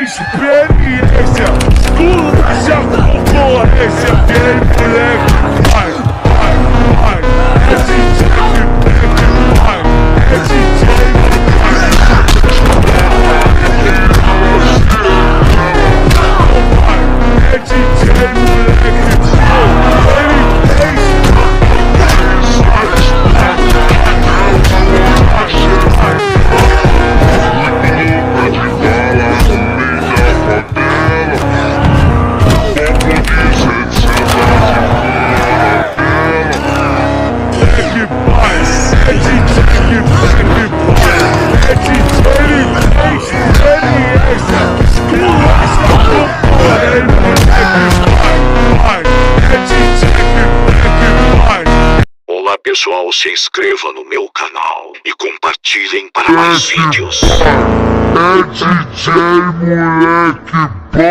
experiência, esculacha a concorrência. Vem moleque, vai, vai, é DJ moleque, vai, é DJ Olá pessoal, se inscreva no meu canal e compartilhem para mais vídeos. É DJ moleque.